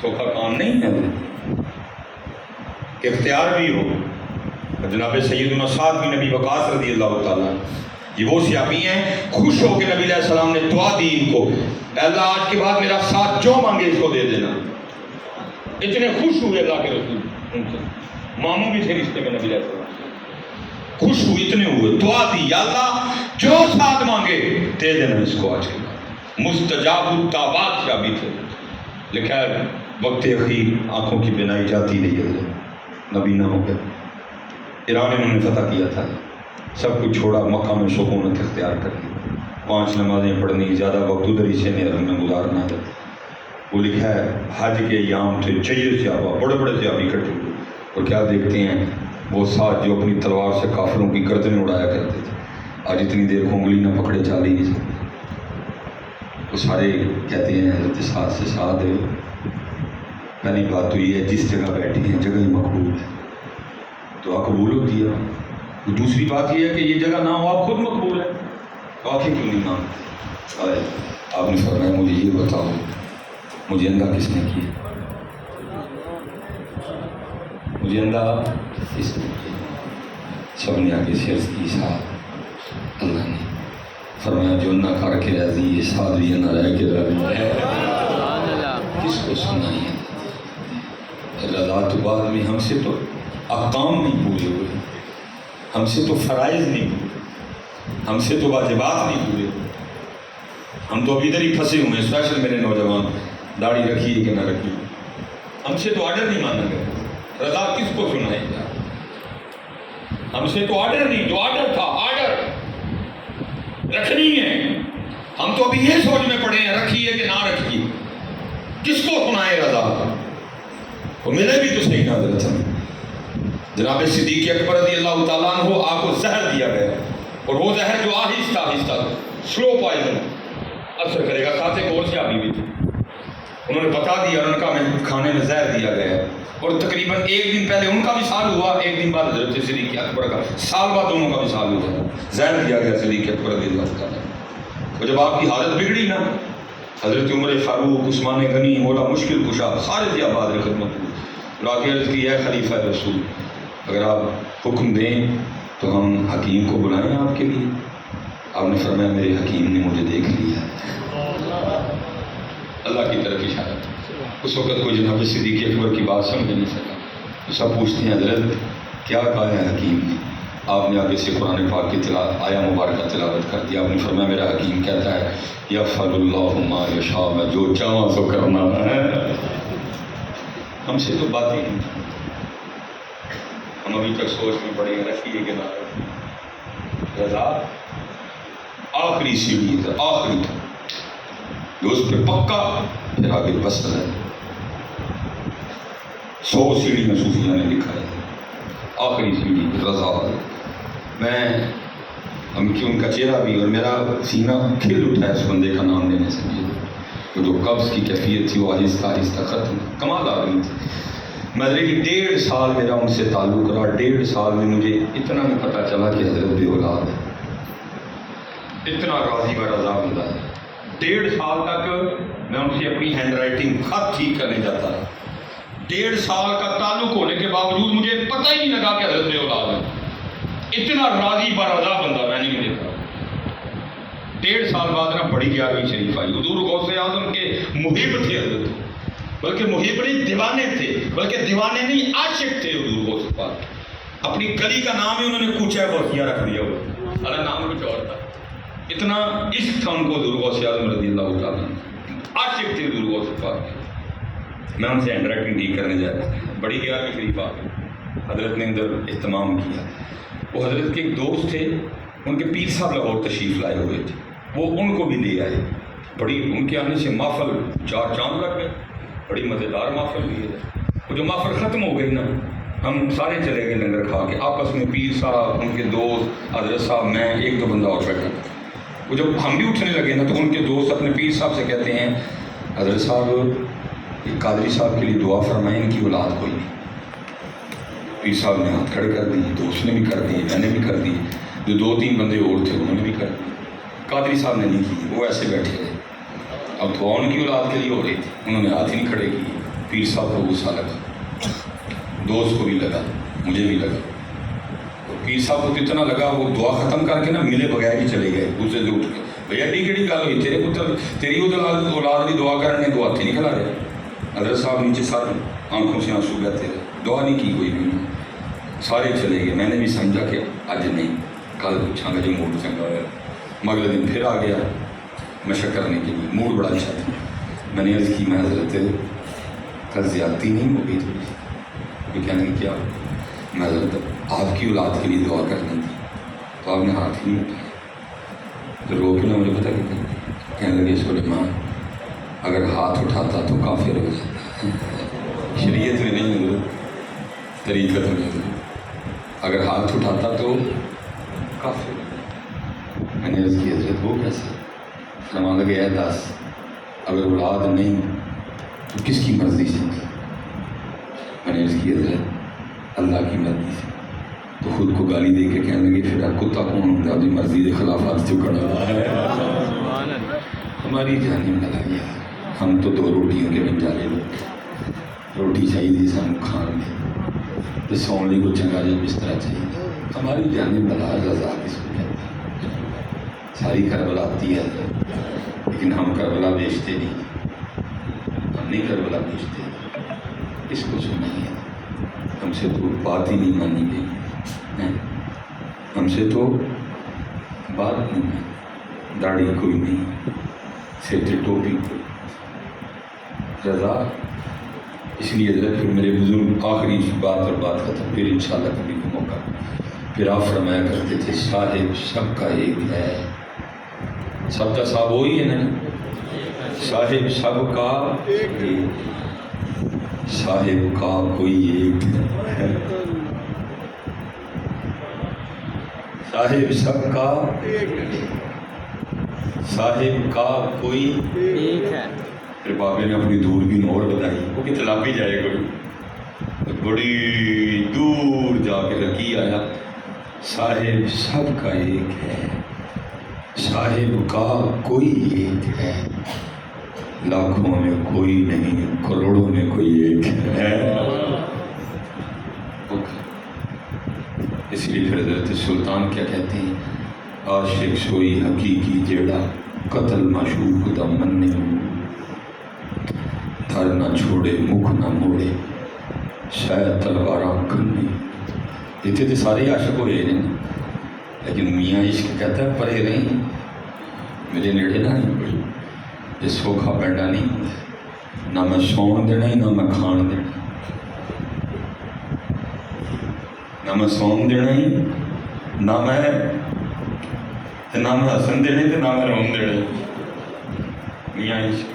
سوکھا کام نہیں ہے کہ اختیار بھی ہو. جناب سیدنا سعد بن نبی وقاص رضی اللہ تعالیٰ یہ وہ صحابی ہیں خوش ہو کے نبی علیہ السلام نے دعا دی ان کو, اے اللہ آج کے بعد میرا ساتھ جو مانگے اس کو دے دینا. اتنے خوش ہوئے اللہ کے رسول ان سے, ماموں بھی تھے رشتے میں نبی علیہ السلام, خوش ہوئے اتنے ہوئے, دعا دی یا اللہ جو ساتھ مانگے دے دینا اس کو آج کے بعد. مستجاب الدعوات صحابی تھے. لکھا ہے وقت اخیر آنکھوں کی بینائی جاتی نہیں ہے, نبی نہ ہو گئے. ایران انہوں نے فتح کیا تھا, سب کچھ چھوڑا, مکہ میں سکونت اختیار کر لی, 5 نمازیں پڑھنی, زیادہ وقت ادھر ہی سے میں گزارنا ہے. وہ لکھا ہے حج کے ایام تھے, چاہیے صحابہ بڑے بڑے صحابی اکٹھے ہوئے, اور کیا دیکھتے ہیں وہ ساتھ جو اپنی تلوار سے کافروں کی گردنیں اڑایا کرتے تھے, آج اتنی دیر کو انگلی نہ پکڑے چال ہی نہیں سکتے. وہ سارے کہتے ہیں حضرت ساتھ سے ساتھ ہے. پہلی بات تو یہ ہے جس جگہ بیٹھی ہیں جگہ ہی مقبول ہے, دعا قبول ہوتی ہے. دوسری بات یہ ہے کہ یہ جگہ نہ ہو آپ خود مقبول ہے, تو آپ کیوں نہیں مانگتے؟ آپ نے فرمایا مجھے یہ بتاؤ مجھے اندھا کس نے کیا, مجھے اندھا کس نے کیا؟ سب نے آگے سے عرض کی صاحب اللہ نے. فرمایا جو نہ کر کے راضی یہ ساتھ بھی نہ رہ کے راضی ہے, کس کو سنائی ہے رضا. تو بعد میں ہم سے تو احکام نہیں پورے ہوئے, ہم سے تو فرائض نہیں پورے, ہم سے تو واجبات نہیں پورے, ہم تو ابھی ادھر ہی پھنسے ہوئے ہیں. اسپیشل میرے نوجوان داڑھی رکھیے کہ نہ رکھیے, ہم سے تو آرڈر نہیں مانا گیا. رضا کس کو سنائے گا؟ ہم سے تو آرڈر نہیں, جو آرڈر تھا آرڈر رکھنی ہے. ہم تو ابھی یہ سوچ میں پڑے ہیں رکھیے کہ نہ رکھیے, کس کو سنائے رضا؟ وہ ملے بھی تو صحیح نہ حضرت ہمیں. جناب صدیق اکبر رضی اللہ تعالیٰ عنہ آپ کو زہر دیا گیا, اور وہ زہر جو آہستہ آہستہ سلو پوائزن اثر کرے گا. ساتھ ایک اور صحابی بھی تھے, انہوں نے بتا دیا, اور ان کا میں کھانے میں زہر دیا گیا, اور تقریباً 1 دن پہلے ان کا وصال ہوا, 1 دن بعد حضرت صدیق اکبر کا, سال بعد دونوں کا وصال ہوا. زہر دیا گیا صدیق اکبر رضی اللہ تعالیٰ. اور جب آپ کی حالت بگڑی نا, حضرت عمر فاروق, عثمان غنی, مولا مشکل کشا, سارے سے آباد خدمت ہوئی. راکی عرض کی ہے خلیفہ رسول اگر آپ حکم دیں تو ہم حکیم کو بلائیں آپ کے لیے. آپ نے فرمایا میرے حکیم نے مجھے دیکھ لیا. اللہ کی طرف اشارہ. اس وقت کوئی جناب صدیق اکبر کی بات سمجھ نہیں سکا. تو سب پوچھتے ہیں حضرت کیا کہا ہے حکیم نے؟ آپ نے آگے سے قرآن پاک کی آیا مبارکہ تلاوت کر دیا. آپ نے فرمایا میرا حکیم کہتا ہے یفعل اللہ ما یشاء, میں جو چاہوں سو کرنا ہے. ہم سے تو باتیں نہیں, ہم ابھی تک سوچ میں پڑے ہیں رکھیے کہ نہ رکھیے. رضا آخری سیڑھی تھا, آخری تھا جو اس پہ پکا پھر آگے بس ہے. 100 سیڑھی میں صوفیہ نے لکھا ہے, آخری سیڑھی رضا. میں ہم کی ان کا چہرہ بھی اور میرا سینہ کھل اٹھا ہے اس بندے کا نام لینے سے. جو قبض کی کیفیت تھی وہ آہستہ آہستہ ختم. کمال آدمی تھی. میں کہ 1.5 سال میرا ان سے تعلق رہا. 1.5 سال میں مجھے اتنا نہیں پتہ چلا کہ حضرت بے اولاد ہے. اتنا راضی و رضا بندہ ہے. 1.5 سال تک میں ان سے اپنی ہینڈ رائٹنگ خط ٹھیک کرنے جاتا رہا. 1.5 سال کا تعلق ہونے کے باوجود مجھے پتہ ہی نہیں لگا کہ حضرت بے اولاد ہے. اتنا راضی و رضا بندہ میں نہیں دیکھا. 1.5 سال بعد نا بڑی 11ویں شریف آئی. حضور غوث اعظم کے محب تھے حضرت, بلکہ محب نہیں دیوانے تھے, بلکہ دیوانے نہیں عاشق تھے حضور غوث پاک. اپنی گلی کا نام ہی انہوں نے کوچہ غوثیہ رکھ دیا ہوا, اللہ نام کچھ اور تھا. اتنا عشق تھا ان کو حضور غوث اعظم رضی اللہ تعالیٰ, عاشق تھے حضور غوث پاک. میں ان سے ہینڈ رائٹنگ ٹھیک کرنے جاتا. بڑی 11ویں شریف آ گئی, حضرت نے ادھر اہتمام کیا. وہ حضرت کے ایک دوست تھے, ان کے پیر صاحب لاہور تشریف لائے ہوئے تھے, وہ ان کو بھی لے آئے. بڑی ان کے آنے سے محفل 4 چاند لگ گئے. بڑی مزیدار محفل ہوئی ہے. وہ جو محفل ختم ہو گئی نا, ہم سارے چلے گئے لنگر کھا کے. آپس میں پیر صاحب, ان کے دوست, حضرت صاحب, میں, 1-2 بندہ اور بیٹھا. وہ جب ہم بھی اٹھنے لگے نا تو ان کے دوست اپنے پیر صاحب سے کہتے ہیں حضرت صاحب ایک قادری صاحب کے لیے دعا فرمائیں, ان کی اولاد کوئی نہیں. پیر صاحب نے ہاتھ کھڑے کر دیے, دوست نے بھی کر دیے, میں نے بھی کر دی, جو 2-3 بندے اور تھے انہوں نے بھی کر دی. قادری صاحب نے نہیں کی, وہ ایسے بیٹھے رہے. اب دعا ان کی اولاد کے لیے ہو رہی تھی، انہوں نے ہاتھ ہی نہیں کھڑے کیے. پیر صاحب کو غصہ لگا، دوست کو بھی لگا، مجھے بھی لگا. پیر صاحب کو اتنا لگا وہ دعا ختم کر کے نا ملے بغیر ہی چلے گئے. دوسرے سے اٹھ کے بھیا ٹی کہڑی گل ہوئی، تیرے پتر تیری اولاد کی دعا کرنے دو ہاتھ ہی نہیں کھلا رہے. حضرت صاحب نیچے سر آنکھوں سے آنسو بہتے رہے، دعا نہیں کی کوئی بھی. سارے چلے گئے. میں نے بھی سمجھا کہ اج نہیں، کل پوچھاں گا جو موڈ چنگا ہوا. مگلے دن پھر آ گیا مشق کرنے کے لیے، موڈ بڑا اچھا تھا. میں نے عرض کی میں حضرت کل زیادتی نہیں ہو گئی تھوڑی سی. وہ کہنے کیا میں حضرت آپ کی اولاد کے لیے دعا کرنی تھی تو آپ نے ہاتھ ہی نہیں اٹھایا. تو رو کے نہ مجھے پتا کہ کہنے لگے سلیمان اگر ہاتھ اٹھاتا تو کافر ہو جاتا. شریعت میں نہیں حضرت، طریقت میں حضرت، اگر ہاتھ اٹھاتا تو کافر ہو جاتا. میں نے عرض کی حضرت وہ کیسے؟ فرمان لگے اے دس اگر اولاد نہیں تو کس کی مرضی سے تھی؟ میں نے عرض کی حضرت اللہ کی مرضی سے. تو خود کو گالی دے کے کہنے لگے پھر کتا کون ہوتا ہے اپنی مرضی کے خلاف ہاتھ چکڑا ہے. ہماری جانیں لگا گیا. ہم تو دو روٹیوں کے بنجالے لوگ، روٹی چاہیے سانو کھان میں تو سون لی کو چنگا جا بستر چاہیے. ہماری جانیں بلا رضا کس کو کہتے ہیں. ساری کربلا آتی ہے لیکن ہم کربلا بیچتے نہیں، ہم نہیں کربلا بیچتے. اس کو سنائیے ہم سے تو بات ہی نہیں مانی گئی، ہم سے تو بات نہیں، داڑھی کوئی نہیں، سر پہ ٹوپی کوئی. رضا اس لیے حضرت پھر میرے بزرگ آخری بات اور بات ختم، پھر انشاءاللہ کبھی کو موقع. پھر آپ فرمایا کرتے تھے صاحب سب کا ایک ہے. سب کا صاحب وہی ہے نا، صاحب سب کا ایک، صاحب کا کوئی ایک ہے. صاحب سب کا صاحب کا کوئی ایک ہے. پھر بابے نے اپنی دوربین اور بتائی، وہ کہ تلابی جائے کوئی بڑی دور جا کے لکی آیا. صاحب سب کا ایک ہے، صاحب کا کوئی ایک ہے، لاکھوں میں کوئی نہیں، کروڑوں میں کوئی ایک ہے. اس لیے پھر حضرت سلطان کیا کہتے ہیں، عاشق سوئی حقیقی جیڑا قتل معشوق دا مننے، دھر نہ چھوڑے مکھ نہ موڑے شاید تلواراں کھنے. اتنے تو سارے عاشق ہوئے ہیں لیکن میاں عشق کہتا ہے پرے رہیں میرے نیڑے نہ نہیں کوئی. یہ سوکھا پیڈا نہیں، نہ میں سون دینا ہی نہ میں کھان دینا، نہ میں سون دینا ہی نہ میں حسن دینے تے نہ میں رون دینے. میاں عشق.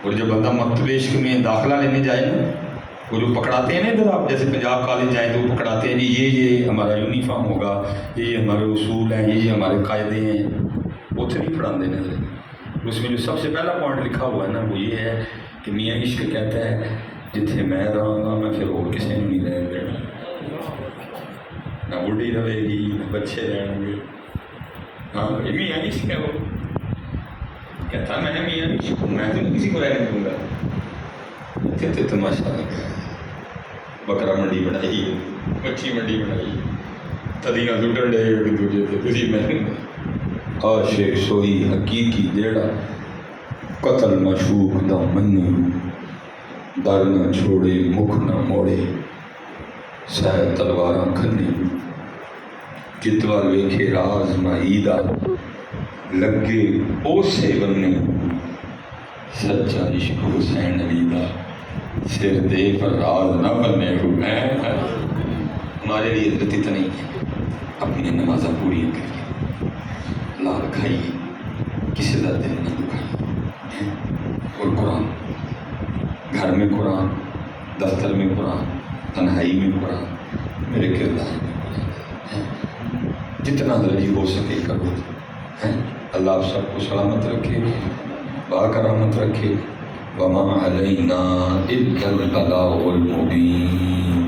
اور جب بندہ مکتب عشق میں داخلہ لینے جائے نا، وہ جو پکڑاتے ہیں نا ادھر، آپ جیسے پنجاب کالج جائیں تو وہ پکڑاتے ہیں جی یہ ہمارا یونیفارم ہوگا، یہ ہمارے اصول ہیں، یہ ہمارے قاعدے ہیں. اتنے نہیں پڑھا دینے. اس میں جو سب سے پہلا پوائنٹ لکھا ہوا ہے نا وہ یہ ہے کہ میاں عشق کہتا ہے جتنے میں رہوں گا میں پھر اور کسی نے نہیں رہ دینا، نہ بڑھی رہے گی نہ بچے رہیں گے. ہاں یہ میاں عشق ہے. وہ کہتا میں نے میاں عشق میں تو کسی کو رہنے دوں گا. کہتے تو ماشاء اللہ بکرا منڈی بنائی، مچھی منڈی بنائی، تدیاں لٹن ڈے ایک دوجے سے تھی. میں عاشق سوئی حقیقی جیڑا قتل معشوق دا مننے، در نہ چھوڑے مکھ نہ موڑے شاید تلواراں کھنے. جتوال ویکھے راز مہیدہ لگے اوسے بننے، سچا عشق حسین علی دا سر دے پر راز نہ بننے. ہمارے لیے حضرت اتنا ہی ہے، اپنی نمازیں پوری کریے، لال کھائیے، کسی کا دل نہ دکھائیے. اور قرآن گھر میں قرآن، دفتر میں قرآن، تنہائی میں قرآن، میرے کردار میں قرآن. جتنا درجی ہو سکے کرو. اللہ آپ سب کو سلامت رکھے، باکرامت رکھے. وما علینا الا البلاغ المبین.